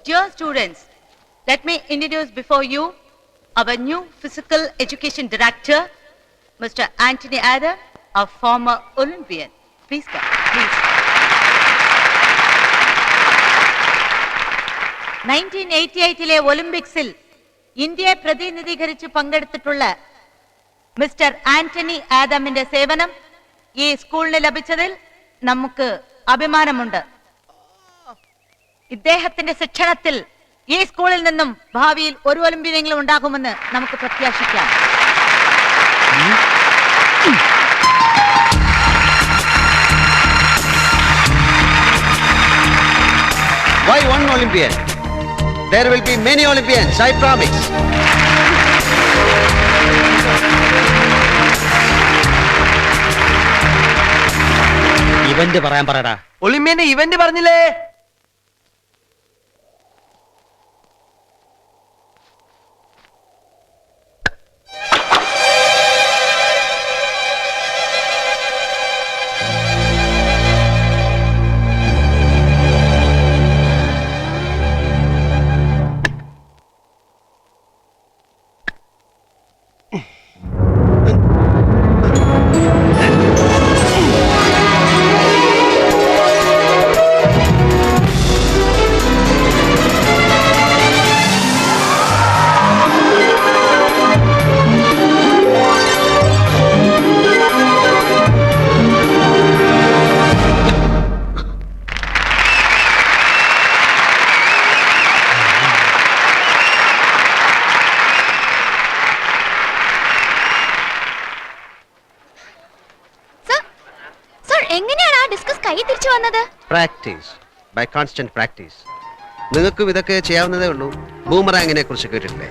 Dear students, let me introduce before you our new physical education director, Mr. Anthony Adam, a former Olympian. Please come, please. 1988 ഒളിമ്പിക്സിൽ ഇന്ത്യയെ പ്രതിനിധീകരിച്ച് പങ്കെടുത്തിട്ടുള്ള mister Antony ആദമിന്റെ സേവനം ഈ സ്കൂളിന് ലഭിച്ചതിൽ നമുക്ക് അഭിമാനമുണ്ട്. ഇദ്ദേഹത്തിന്റെ ശിക്ഷണത്തിൽ ഈ സ്കൂളിൽ നിന്നും ഭാവിയിൽ ഒരു ഒളിമ്പ്യനെങ്കിലും ഉണ്ടാകുമെന്ന് നമുക്ക് പ്രത്യാശിക്കാം. Why one Olympian? There will be many Olympians, I promise. Event പറയാൻ പറയടാ. ഒളിമ്പ്യന്റെ ഇവന്റ് പറഞ്ഞില്ലേ? Practice. By constant practice. നിങ്ങൾക്കും ഇതൊക്കെ ചെയ്യാവുന്നതേ ഉള്ളൂ. ബൂമറാങ്ങിനെ കുറിച്ച് കേട്ടിട്ടില്ലേ?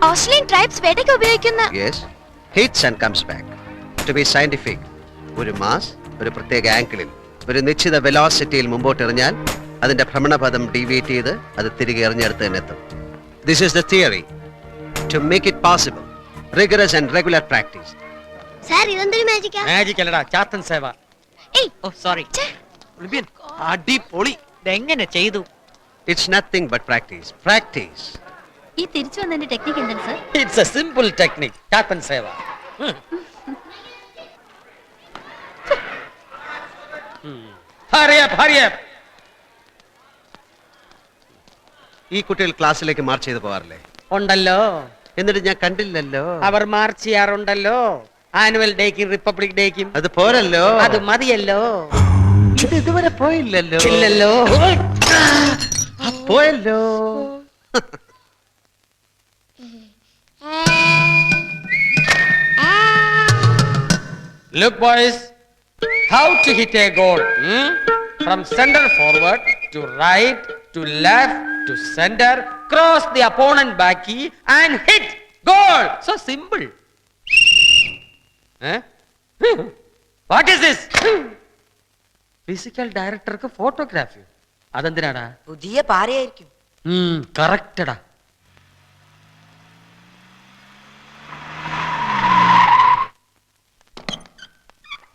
ഓസ്ട്രേലിയൻ ട്രൈബ്സ് വേട്ടയ്ക്ക് ഉപയോഗിക്കുന്ന. Yes. Hits and comes back. To be scientific. ഒരു മാസ് ഒരു പ്രത്യേക ആംഗിളിൽ ഒരു നിശ്ചിത വെലോസിറ്റിയിൽ മുമ്പോട്ട് എറിഞ്ഞാൽ അതിന്റെ ഭ്രമണപഥം ഡീവിയേറ്റ് ചെയ്ത് അത് തിരികെ എറിഞ്ഞെടുത്ത് തന്നെ എത്തും. This is the theory. To make it possible, rigorous and regular practice. Sir ഇതെന്തൊരു മാജിക്കാ? മാജിക് അല്ലടാ, ചാത്തൻ സേവ. ഏയ് ഓ സോറി. ഒളിമ്പ്യൻ അടിപൊളി. ഇതെങ്ങനെ ചെയ്തു? It's nothing but practice. Practice. ഈ തിരിച്ചു വന്നതിന്റെ ടെക്നിക്ക് എന്താണ് sir? It's a simple technique. Chathan സേവ. Hurry up, hurry up. ഈ കുട്ടികൾ ക്ലാസ്സിലേക്ക് മാർച്ച് ചെയ്ത് പോകാറില്ലേ? ഉണ്ടല്ലോ. എന്നിട്ട് ഞാൻ കണ്ടില്ലല്ലോ. അവർ മാർച്ച് ചെയ്യാറുണ്ടല്ലോ. ആനുവൽ ഡേക്കും റിപ്പബ്ലിക് ഡേക്കും. അത് പോരല്ലോ. അത് മതിയല്ലോ. ഇത് ഇതുവരെ പോയില്ലല്ലോ. ഇല്ലല്ലോ. പോയല്ലോ. Look boys, how to hit a goal? From center forward to right to left to center, cross the opponent backy and hit goal. So simple. What is this? Physical director ku photography. അതെന്തിനാടാ? പുതിയ പാരയായിരിക്കും. കറക്റ്റടാ.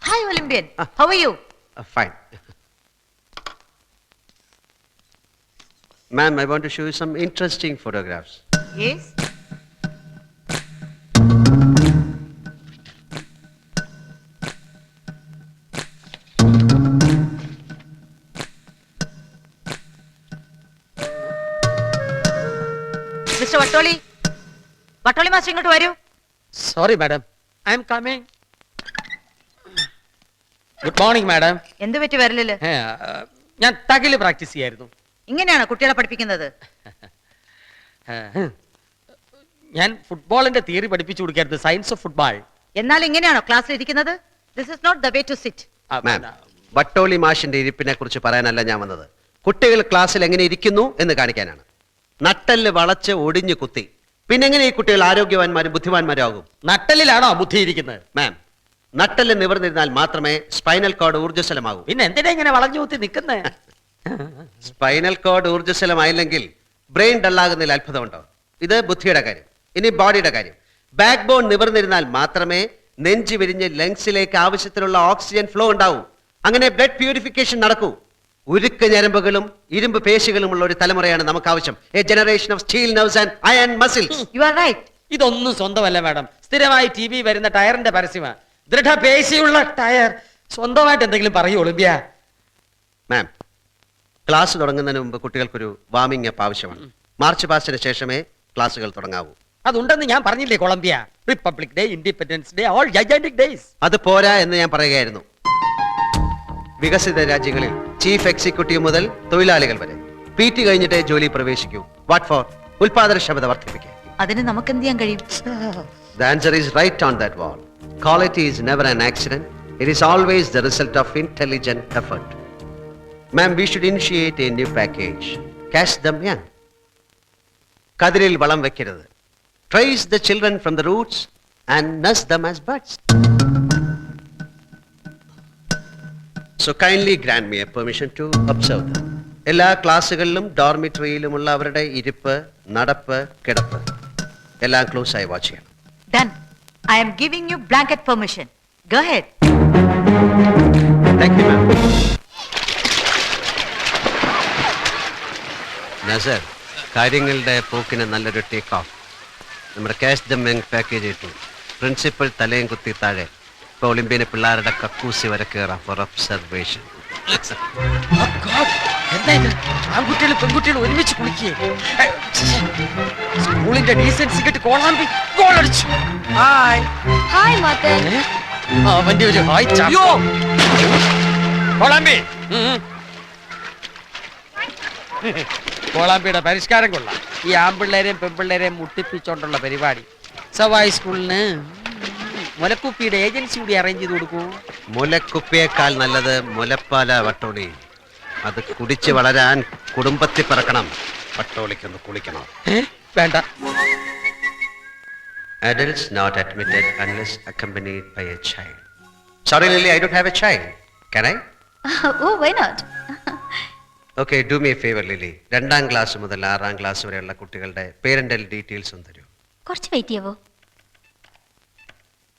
Hi Olympian, how are you? Fine. Ma'am, I want to show you some interesting photographs. Yes. Mr. Vattoli, Vattoli master ഇങ്ങോട്ട് വരൂ. Sorry madam, I am coming. Good morning madam. എന്ത് പറ്റി വരലില്? ഞാൻ തകില് practice ചെയ്യായിരുന്നു. ഇങ്ങനെയാണോ കുട്ടികളെ പഠിപ്പിക്കുന്നത്? ഞാൻ ഫുട്ബോളിന്റെ തിയറി പഠിപ്പിച്ചു കൊടുക്കായിരുന്നു, സയൻസ് ഓഫ് ഫുട്ബോൾ. എന്നാൽ ഇങ്ങനെയാണോ ക്ലാസ്സിൽ ഇരിക്കുന്നത്? This is not the way to sit. Ma'am, Vattoli മാഷിന്റെ ഇരിപ്പിനെ കുറിച്ച് പറയാനല്ല ഞാൻ വന്നത്. കുട്ടികൾ ക്ലാസ്സിൽ എങ്ങനെ ഇരിക്കുന്നു എന്ന് കാണിക്കാനാണ്. നട്ടല് വളച്ച് ഒടിഞ്ഞു കുത്തി പിന്നെ എങ്ങനെ ഈ കുട്ടികൾ ആരോഗ്യവാന്മാരും ബുദ്ധിമാന്മാരും ആകും? നട്ടലിലാണോ ബുദ്ധി ഇരിക്കുന്നത്? മാം, നട്ടല് നിവർന്നിരുന്നാൽ മാത്രമേ സ്പൈനൽ കോഡ് ഊർജ്ജസ്വലമാകൂ. പിന്നെ എന്തിനാ ഇങ്ങനെ വളഞ്ഞു കുത്തി നിൽക്കുന്നത്? സ്പൈനൽ കോഡ് ഊർജ്ജസ്വലമായില്ലെങ്കിൽ ബ്രെയിൻ ഡള്ളാകുന്നതിൽ അത്ഭുതമുണ്ടോ? ഇത് ബുദ്ധിയുടെ കാര്യം. ഇനി ബോഡിയുടെ കാര്യം. ബാക്ക് ബോൺ നിവർന്നിരുന്നാൽ മാത്രമേ നെഞ്ചു വിരിഞ്ഞ് ലങ്സിലേക്ക് ആവശ്യത്തിനുള്ള ഓക്സിജൻ ഫ്ലോ ഉണ്ടാവൂ. അങ്ങനെ ബ്ലഡ് പ്യൂരിഫിക്കേഷൻ നടക്കൂ. ഉരുക്ക് ഞരമ്പുകളും ഇരുമ്പ് പേശികളുമുള്ള ഒരു തലമുറയാണ് നമുക്ക് ആവശ്യം. A generation of steel nerves and iron muscles. You are right. ഇതൊന്നും സ്വന്തമല്ല മാഡം. സ്ഥിരമായി TV വരുന്ന ടയറിന്റെ പരസ്യമാണ്. ദൃഢപേശിയുള്ള ടയർ. സ്വന്തമായിട്ട് എന്തെങ്കിലും പറയൂ ഒളിമ്പ്യ. മാം, ക്ലാസ് തുടങ്ങുന്നതിന് മുമ്പ് കുട്ടികൾക്കൊരു വാമിംഗ് അപ്പ് ആവശ്യമാണ്. മാർച്ച് പാസ്റ്റിന് ശേഷമേ ക്ലാസ്സുകൾ തുടങ്ങാവൂ. അതുണ്ടെന്ന് ഞാൻ പറഞ്ഞില്ലേ Columbia. Republic day, independence day, all gigantic days. അത് പോരാ എന്ന് ഞാൻ പറയുകയായിരുന്നു. വികസിത രാജ്യങ്ങളിൽ ചീഫ് എക്സിക്യൂട്ടീവ് മുതൽ തൊഴിലാളികൾ വരെ PT കഴിഞ്ഞിട്ടേ ജോലി പ്രവേശിക്കൂ. What four? ഉൽപാദനക്ഷമത വർദ്ധിപ്പിക്കുക. അതിന് നമുക്ക് എന്ത് ചെയ്യാൻ കഴിയും? The answer is right on that wall. Quality is never an accident. It is always the result of intelligent effort. Ma'am, we should initiate a new package. Catch them young. കതിരിൽ വളം വെക്കരുത്. Trace the children from the roots and nurse them as buds. So kindly grant me a permission to observe them. എല്ലാ ക്ലാസ്സുകളിലും ഡോർമിറ്ററിയിലുമുള്ള അവരുടെ ഇരിപ്പ്, നടപ്പ്, കിടപ്പ് എല്ലാം close ആയി watch ചെയ്യണം. Done. I am giving you blanket permission. Go ahead. Thank you, ma'am. Nasar, കാര്യങ്ങളുടെ പോക്കിന് നല്ലൊരു ടേക്ക് ഓഫ്. നമ്മുടെ ക്യാഷ് ദം യങ് പാക്കേജ് ഇട്ടു. പ്രിൻസിപ്പൽ തലയും കുത്തി താഴെ. ഇപ്പൊ ഒളിമ്പ്യന് പിള്ളേരുടെ കക്കൂസി വരെ കയറാം ഫോർ ഒബ്സർവേഷൻ. എന്താ ഇത്? ആൺകുട്ടികളും പെൺകുട്ടികളും ഒരുമിച്ച് കുളിക്കേ. സ്കൂളിന്റെ ഡീസൻസി കിട്ടി കോളാമ്പി ഗോൾ അടിച്ചു. ഹായ്. ഹായ് മാത്തൻ. അവന്റെ ഒരു ഹായ് ചായോ. കോളാമ്പി. കോളാമ്പിയുടെ പരിഷ്കാരം കൊള്ളാം. ഈ ആൺപിള്ളേരെയും പെൺപിള്ളേരെയും മുട്ടിപ്പിച്ചോണ്ടുള്ള പരിപാടി. സവായ് സ്കൂളിന് മുലക്കുപ്പിയുടെ ഏജൻസി കൂടി അറേഞ്ച് ചെയ്ത് കൊടുക്കൂ. മുലക്കുപ്പിയേക്കാൾ നല്ലത് മുലപ്പാല വട്ടോളി. അത് കുടിച്ച് വളരാൻ കുടുംബത്തിൽ പിറക്കണം. വട്ടോളിക്കൊന്ന് കുളിക്കണം. വേണ്ട. Adults not admitted unless accompanied by a child. Sorry, Lily, I don't have a child. Can I? Oh, why not? Okay, do me a favor, Lily. 2ാം class മുതൽ 6ാം ക്ലാസ് വരെയുള്ള കുട്ടികളുടെ പേരന്റൽ ഡീറ്റെയിൽസ് ഒന്ന് തരൂ. കുറച്ച് വെയിറ്റ് ചെയ്യാവോ?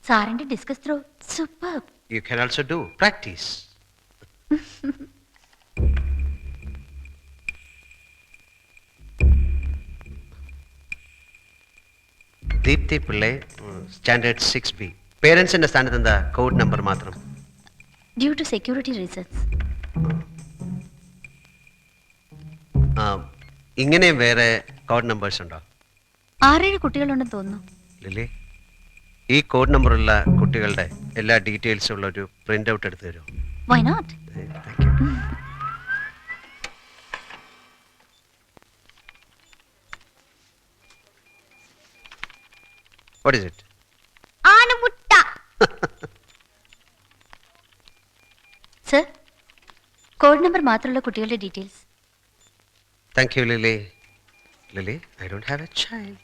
സാറിന്റെ discus throw super. You can also do practice. Deepthi Pillai, standard 6B. പേരൻസിന്റെ സ്ഥാനത്ത് എന്താ കോഡ് നമ്പർ മാത്രം? Due to security reasons. ഇങ്ങനെയും വേറെ കോഡ് നമ്പേഴ്സ് ഉണ്ടോ? 6-7 കുട്ടികളുണ്ടെന്ന് തോന്നുന്നു. ലിലി, ഈ കോഡ് നമ്പറുള്ള കുട്ടികളുടെ എല്ലാ ഡീറ്റെയിൽസും ഉള്ള ഒരു പ്രിന്റ് ഔട്ട് എടുത്ത് തരുമോ? Why not? Thank you. What is it? ആനമുട്ട. സർ, കോഡ് നമ്പർ മാത്രമുള്ള കുട്ടികളുടെ details. Thank you, Lily. Lily, I don't have a child.